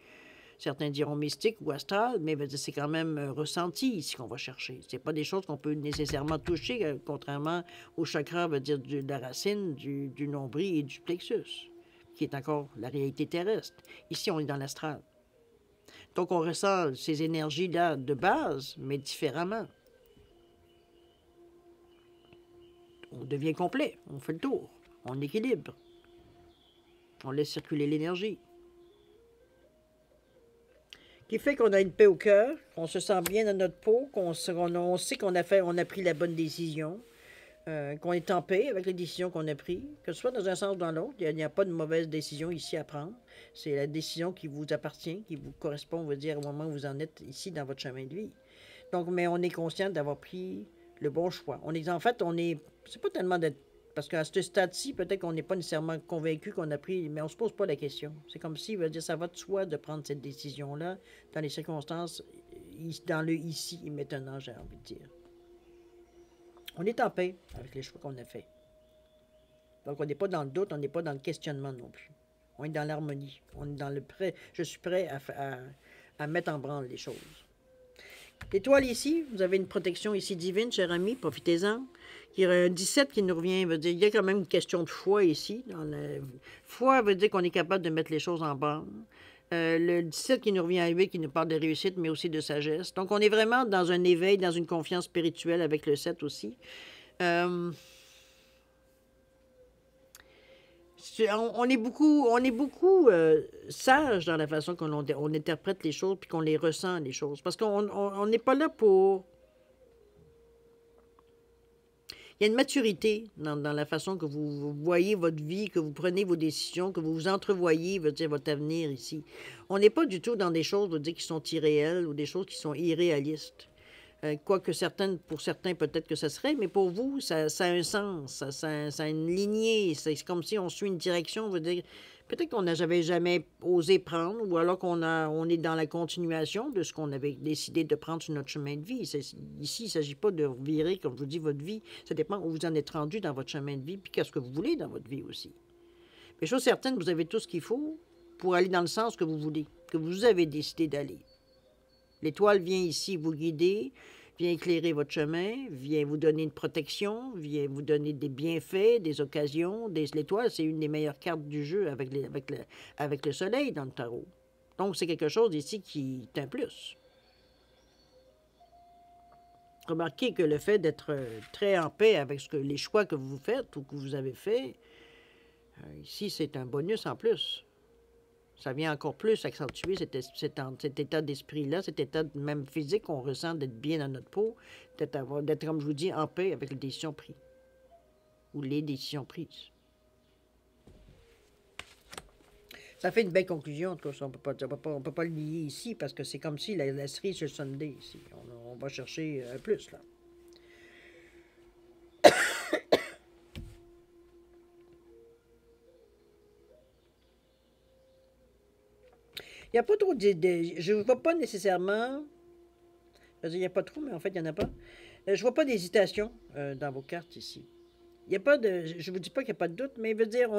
certains diront mystique ou astrale, mais c'est quand même un ressenti ici qu'on va chercher. C'est pas des choses qu'on peut nécessairement toucher, contrairement au chakra, veut dire, de la racine, du nombril et du plexus, qui est encore la réalité terrestre. Ici, on est dans l'astral. Donc, on ressent ces énergies-là de base, mais différemment. On devient complet, on fait le tour, on équilibre, on laisse circuler l'énergie. Qui fait qu'on a une paix au cœur, qu'on se sent bien dans notre peau, on sait qu'on a pris la bonne décision, qu'on est en paix avec les décisions qu'on a prises, que ce soit dans un sens ou dans l'autre. Il n'y a pas de mauvaise décision ici à prendre. C'est la décision qui vous appartient, qui vous correspond, on va dire, au moment où vous en êtes ici dans votre chemin de vie. Donc, mais on est conscient d'avoir pris le bon choix. C'est pas tellement d'être, parce qu'à ce stade-ci, peut-être qu'on n'est pas nécessairement convaincu qu'on a pris, mais on se pose pas la question. C'est comme si, veut dire, ça va de soi de prendre cette décision-là dans les circonstances, dans le ici et maintenant, j'ai envie de dire. On est en paix avec les choix qu'on a faits. Donc, on n'est pas dans le doute, on n'est pas dans le questionnement non plus. On est dans l'harmonie. On est dans le prêt. Je suis prêt à mettre en branle les choses. L'étoile ici, vous avez une protection ici divine, cher ami, profitez-en. Il y a un 17 qui nous revient, veut dire, il y a quand même une question de foi ici. Foi veut dire qu'on est capable de mettre les choses en branle. Le 17 qui nous revient à 8, qui nous parle de réussite, mais aussi de sagesse. Donc, on est vraiment dans un éveil, dans une confiance spirituelle avec le 7 aussi. On est beaucoup sage dans la façon qu'on interprète les choses puis qu'on les ressent, les choses. Parce qu'on n'est pas là pour... Il y a une maturité dans la façon que vous voyez votre vie, que vous prenez vos décisions, que vous vous entrevoyez, veut dire, votre avenir ici. On n'est pas du tout dans des choses, veut dire, qui sont irréelles ou des choses qui sont irréalistes. Quoique pour certains, peut-être que ça serait, mais pour vous, ça a un sens, ça a une lignée. C'est comme si on suit une direction, veut dire, peut-être qu'on n'avait jamais osé prendre, ou alors on est dans la continuation de ce qu'on avait décidé de prendre sur notre chemin de vie. Ici, il ne s'agit pas de virer, comme je vous dis, votre vie. Ça dépend où vous en êtes rendu dans votre chemin de vie, puis qu'est-ce que vous voulez dans votre vie aussi. Mais chose certaine, vous avez tout ce qu'il faut pour aller dans le sens que vous voulez, que vous avez décidé d'aller. L'étoile vient ici vous guider, vient éclairer votre chemin, vient vous donner une protection, vient vous donner des bienfaits, des occasions. L'étoile, c'est une des meilleures cartes du jeu avec le soleil dans le tarot. Donc, c'est quelque chose ici qui est un plus. Remarquez que le fait d'être très en paix avec les choix que vous faites ou que vous avez faits, ici, c'est un bonus en plus. Ça vient encore plus accentuer cet état d'esprit-là, cet état même physique qu'on ressent d'être bien dans notre peau, d'être, comme je vous dis, en paix avec les décisions prises. Ou les décisions prises. Ça fait une belle conclusion, tout ça. On peut pas le nier ici, parce que c'est comme si la cerise sur le sundae ici. On va chercher un plus, là. Il n'y a pas trop je ne vois pas nécessairement... Il n'y a pas trop, mais en fait, il n'y en a pas. Je ne vois pas d'hésitation dans vos cartes ici. Il y a pas de... Je ne vous dis pas qu'il n'y a pas de doute, mais veut dire,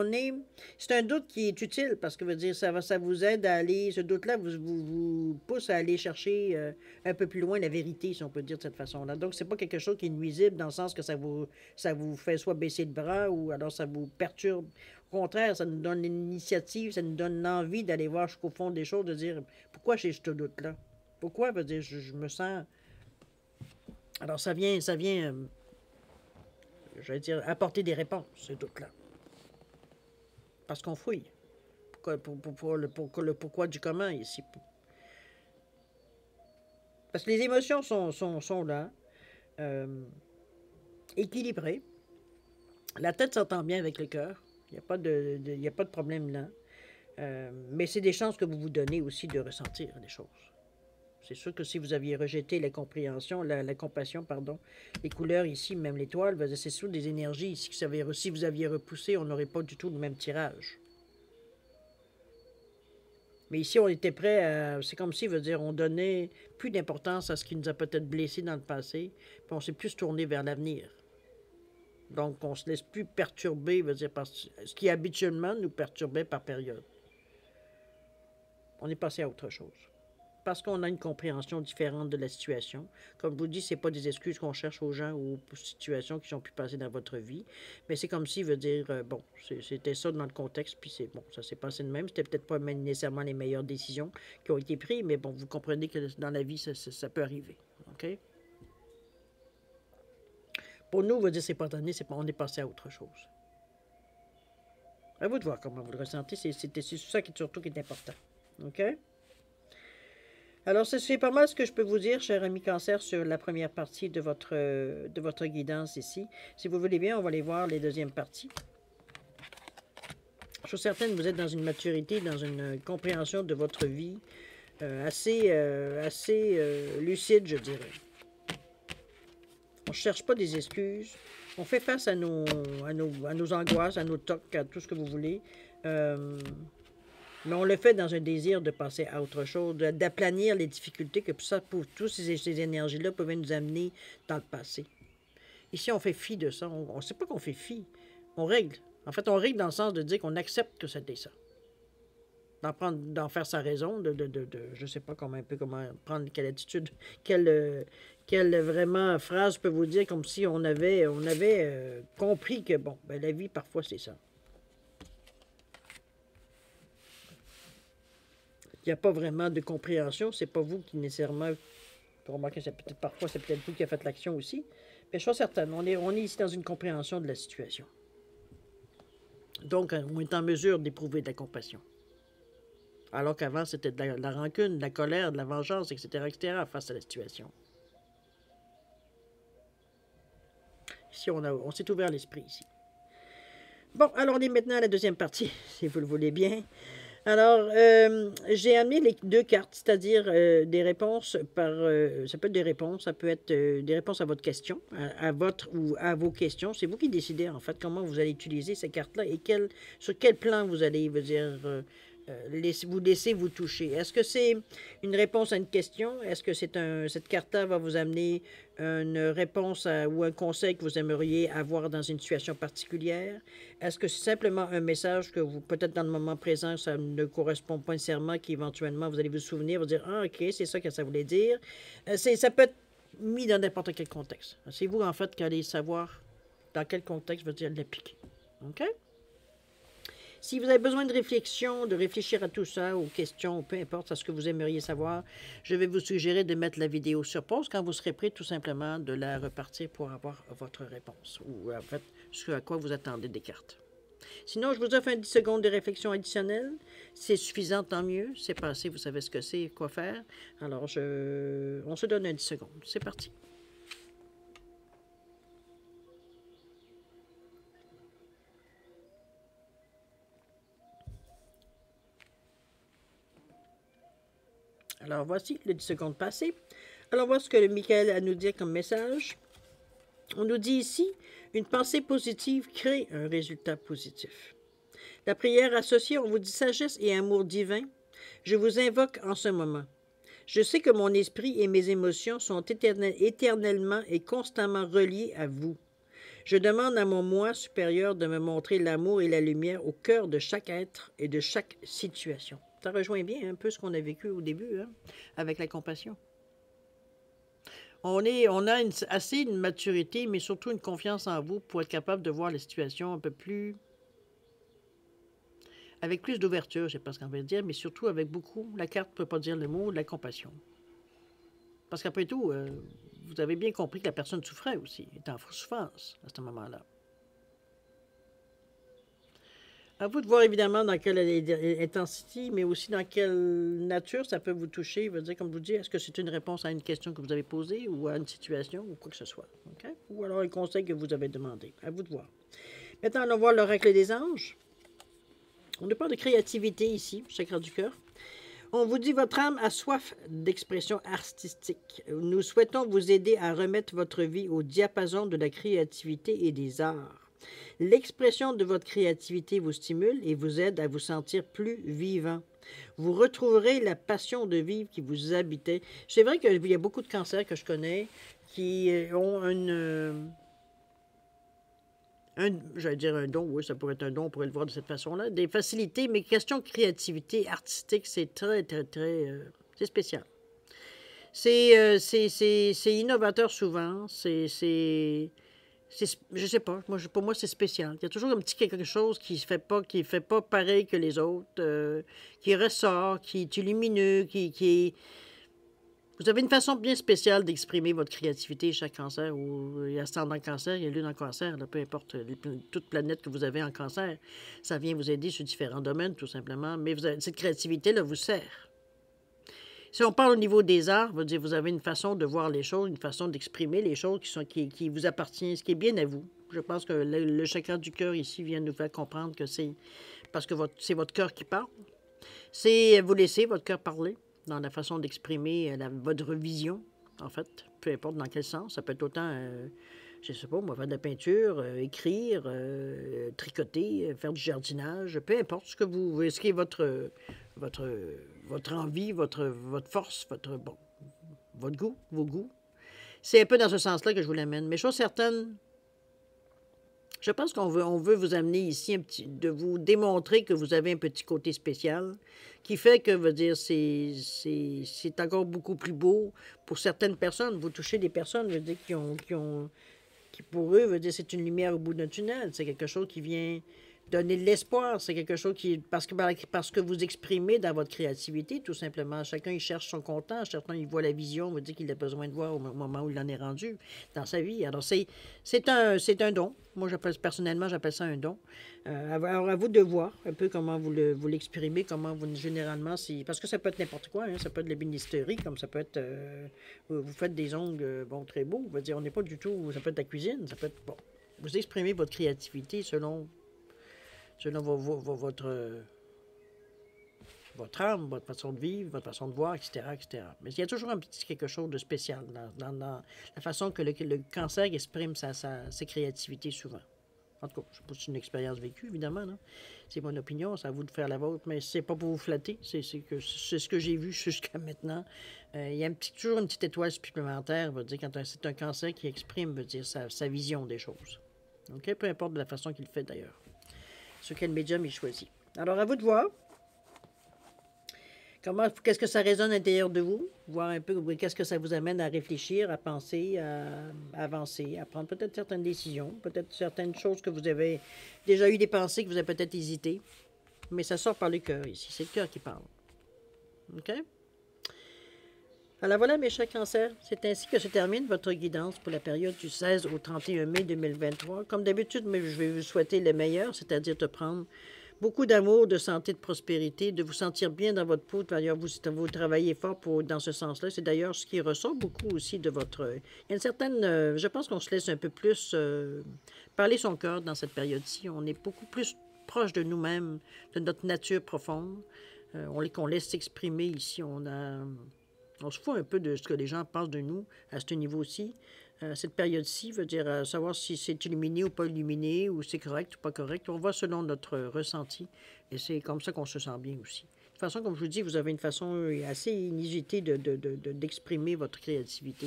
c'est un doute qui est utile, parce que veut dire, ça vous aide à aller... Ce doute-là vous pousse à aller chercher un peu plus loin la vérité, si on peut dire de cette façon-là. Donc, c'est pas quelque chose qui est nuisible, dans le sens que ça vous fait soit baisser le bras, ou alors ça vous perturbe. Au contraire, ça nous donne l'initiative, ça nous donne l'envie d'aller voir jusqu'au fond des choses, de dire, pourquoi j'ai ce doute-là? Pourquoi, veut dire, je me sens... Alors, ça vient je vais dire, apporter des réponses, ces doutes-là. Parce qu'on fouille. Pour le pourquoi du comment ici. Parce que les émotions sont là, euh, équilibrées. La tête s'entend bien avec le cœur. Il n'y a, y a pas de problème là. Mais c'est des chances que vous vous donnez aussi de ressentir les choses. C'est sûr que si vous aviez rejeté la compréhension, la compassion, pardon, les couleurs ici, même l'étoile, c'est sûr des énergies ici que si vous aviez repoussé, on n'aurait pas du tout le même tirage. Mais ici, on était prêt à. C'est comme si, veut dire, on donnait plus d'importance à ce qui nous a peut-être blessés dans le passé, puis on s'est plus tourné vers l'avenir. Donc, on se laisse plus perturber, veut dire, par ce qui habituellement nous perturbait par période. On est passé à autre chose. Parce qu'on a une compréhension différente de la situation. Comme je vous dis, ce n'est pas des excuses qu'on cherche aux gens ou aux situations qui sont pu passer dans votre vie, mais c'est comme si, veut dire, bon, c'était ça dans le contexte, puis c'est bon, ça s'est passé de même. C'était peut-être pas nécessairement les meilleures décisions qui ont été prises, mais bon, vous comprenez que dans la vie, ça peut arriver. OK? Pour nous, veut dire, c'est pas donné, on est passé à autre chose. À vous de voir comment vous le ressentez, c'est ça qui surtout qui est important. OK? Alors, c'est pas mal ce que je peux vous dire, cher ami Cancer, sur la première partie de votre guidance ici. Si vous voulez bien, on va aller voir les deuxièmes parties. Je suis certaine que vous êtes dans une maturité, dans une compréhension de votre vie assez lucide, je dirais. On ne cherche pas des excuses. On fait face à nos angoisses, à nos tocs, à tout ce que vous voulez. Mais on le fait dans un désir de passer à autre chose, d'aplanir les difficultés que ça, pour toutes ces énergies-là pouvaient nous amener dans le passé. Ici, on fait fi de ça. On ne sait pas qu'on fait fi. On règle. En fait, on règle dans le sens de dire qu'on accepte que c'était ça. D'en faire sa raison, je ne sais pas comment prendre quelle attitude, quelle vraiment phrase peut vous dire comme si on avait compris que, bon, ben, la vie, parfois, c'est ça. Il n'y a pas vraiment de compréhension. C'est pas vous qui nécessairement. Pour remarquer, parfois, c'est peut-être vous qui avez fait l'action aussi. Mais je suis certaine, on est ici dans une compréhension de la situation. Donc, on est en mesure d'éprouver de la compassion. Alors qu'avant, c'était de la rancune, de la colère, de la vengeance, etc., face à la situation. Ici, on s'est ouvert l'esprit, ici. Bon, alors on est maintenant à la deuxième partie, si vous le voulez bien. Alors, j'ai amené les deux cartes, c'est-à-dire des réponses ça peut être des réponses, ça peut être des réponses à votre question, à votre ou à vos questions. C'est vous qui décidez, en fait, comment vous allez utiliser ces cartes-là et sur quel plan vous allez, vous laisser vous toucher. Est-ce que c'est une réponse à une question? Est-ce que cette carte-là va vous amener une réponse ou un conseil que vous aimeriez avoir dans une situation particulière? Est-ce que c'est simplement un message que vous, peut-être dans le moment présent, ça ne correspond pas nécessairement, qu'éventuellement vous allez vous souvenir, vous dire, ah, ok, c'est ça que ça voulait dire. Ça peut être mis dans n'importe quel contexte. C'est vous, en fait, qui allez savoir dans quel contexte vous allez l'appliquer. OK? Si vous avez besoin de réflexion, de réfléchir à tout ça, aux questions, peu importe à ce que vous aimeriez savoir, je vais vous suggérer de mettre la vidéo sur pause quand vous serez prêt, tout simplement, de la repartir pour avoir votre réponse, ou en fait, ce à quoi vous attendez des cartes. Sinon, je vous offre un 10 secondes de réflexion additionnelle. C'est suffisant, tant mieux. C'est passé, vous savez ce que c'est, quoi faire. Alors, on se donne un 10 secondes. C'est parti. Alors, voici le 10 secondes passé. Alors, voici ce que Michael a à nous dire comme message. On nous dit ici, une pensée positive crée un résultat positif. La prière associée, on vous dit sagesse et amour divin. Je vous invoque en ce moment. Je sais que mon esprit et mes émotions sont éternellement et constamment reliés à vous. Je demande à mon moi supérieur de me montrer l'amour et la lumière au cœur de chaque être et de chaque situation. Ça rejoint bien un peu ce qu'on a vécu au début, hein, avec la compassion. On a assez une maturité, mais surtout une confiance en vous pour être capable de voir la situation un peu plus... avec plus d'ouverture, je ne sais pas ce qu'on veut dire, mais surtout avec beaucoup, la carte ne peut pas dire le mot, de la compassion. Parce qu'après tout, vous avez bien compris que la personne souffrait aussi, était en souffrance à ce moment-là. À vous de voir évidemment dans quelle intensité, mais aussi dans quelle nature ça peut vous toucher. Je veux dire, comme je vous dis, est-ce que c'est une réponse à une question que vous avez posée ou à une situation ou quoi que ce soit. OK? Ou alors un conseil que vous avez demandé. À vous de voir. Maintenant, allons voir l'oracle des anges. On ne parle de créativité ici, chakra du cœur. On vous dit votre âme a soif d'expression artistique. Nous souhaitons vous aider à remettre votre vie au diapason de la créativité et des arts. L'expression de votre créativité vous stimule et vous aide à vous sentir plus vivant. Vous retrouverez la passion de vivre qui vous habitait. C'est vrai qu'il y a beaucoup de cancers que je connais qui ont j'allais dire un don, oui, ça pourrait être un don, on pourrait le voir de cette façon-là. Des facilités, mais question de créativité artistique, c'est très, très, très... c'est spécial. C'est innovateur souvent, je sais pas, pour moi, c'est spécial. Il y a toujours un petit quelque chose qui fait pas pareil que les autres, qui ressort, qui est lumineux, qui est... Vous avez une façon bien spéciale d'exprimer votre créativité, chaque cancer, ou il y a ascendant cancer, il y a lune en cancer, là, peu importe toute planète que vous avez en cancer, ça vient vous aider sur différents domaines, tout simplement. Mais cette créativité-là vous sert. Si on parle au niveau des arts, vous avez une façon de voir les choses, une façon d'exprimer les choses qui vous appartient, ce qui est bien à vous. Je pense que le chakra du cœur ici vient nous faire comprendre que c'est parce que c'est votre cœur qui parle. C'est vous laisser votre cœur parler dans la façon d'exprimer votre vision, en fait, peu importe dans quel sens. Ça peut être autant, je ne sais pas, moi, faire de la peinture, écrire, tricoter, faire du jardinage, peu importe ce qui est votre envie, votre force, votre goût, vos goûts. C'est un peu dans ce sens-là que je vous l'amène. Mais chose certaine, je pense qu'on veut vous amener ici de vous démontrer que vous avez un petit côté spécial qui fait que, c'est encore beaucoup plus beau pour certaines personnes. Vous touchez des personnes, qui pour eux, c'est une lumière au bout d'un tunnel. C'est quelque chose qui vient donner de l'espoir. C'est quelque chose parce que vous exprimez dans votre créativité, tout simplement. Chacun, il cherche son content. Chacun, il voit la vision, veut dire qu'il a besoin de voir au moment où il en est rendu dans sa vie. Alors, c'est un don. Moi, personnellement, j'appelle ça un don. Alors, à vous de voir un peu comment vous l'exprimez, comment généralement, parce que ça peut être n'importe quoi, hein, ça peut être de l'ébénisterie, comme ça peut être, vous faites des ongles, très beaux, on n'est pas du tout, ça peut être de la cuisine, ça peut être, vous exprimez votre créativité selon votre âme, votre façon de vivre, votre façon de voir, etc., etc. Mais il y a toujours un petit quelque chose de spécial dans la façon que le cancer exprime ses créativités souvent. En tout cas, je ne sais pas si c'est une expérience vécue, évidemment. C'est mon opinion, c'est à vous de faire la vôtre, mais c'est pas pour vous flatter, c'est ce que j'ai vu jusqu'à maintenant. Il y a toujours une petite étoile supplémentaire, quand c'est un cancer qui exprime, sa vision des choses. OK? Peu importe de la façon qu'il le fait, d'ailleurs. Sur quel médium il choisit. Alors, à vous de voir. Qu'est-ce que ça résonne à l'intérieur de vous? Voir un peu qu'est-ce que ça vous amène à réfléchir, à penser, à avancer, à prendre peut-être certaines décisions, peut-être certaines choses que vous avez déjà eu des pensées que vous avez peut-être hésité. Mais ça sort par le cœur ici. C'est le cœur qui parle. OK? Alors voilà, mes chers cancers, c'est ainsi que se termine votre guidance pour la période du 16 au 31 mai 2023. Comme d'habitude, je vais vous souhaiter le meilleur, c'est-à-dire de prendre beaucoup d'amour, de santé, de prospérité, de vous sentir bien dans votre peau. D'ailleurs, vous travaillez fort dans ce sens-là. C'est d'ailleurs ce qui ressort beaucoup aussi de votre... Il y a une certaine... je pense qu'on se laisse un peu plus parler son cœur dans cette période-ci. On est beaucoup plus proche de nous-mêmes, de notre nature profonde. Qu'on laisse s'exprimer ici. On se fout un peu de ce que les gens pensent de nous à ce niveau-ci. Cette période-ci veut dire savoir si c'est illuminé ou pas illuminé, ou c'est correct ou pas correct. On va selon notre ressenti, et c'est comme ça qu'on se sent bien aussi. De toute façon, comme je vous dis, vous avez une façon assez inusitée d'exprimer votre créativité.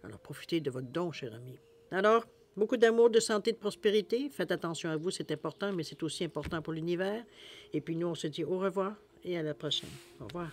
Alors, profitez de votre don, cher ami. Alors, beaucoup d'amour, de santé, de prospérité. Faites attention à vous, c'est important, mais c'est aussi important pour l'univers. Et puis nous, on se dit au revoir et à la prochaine. Au revoir.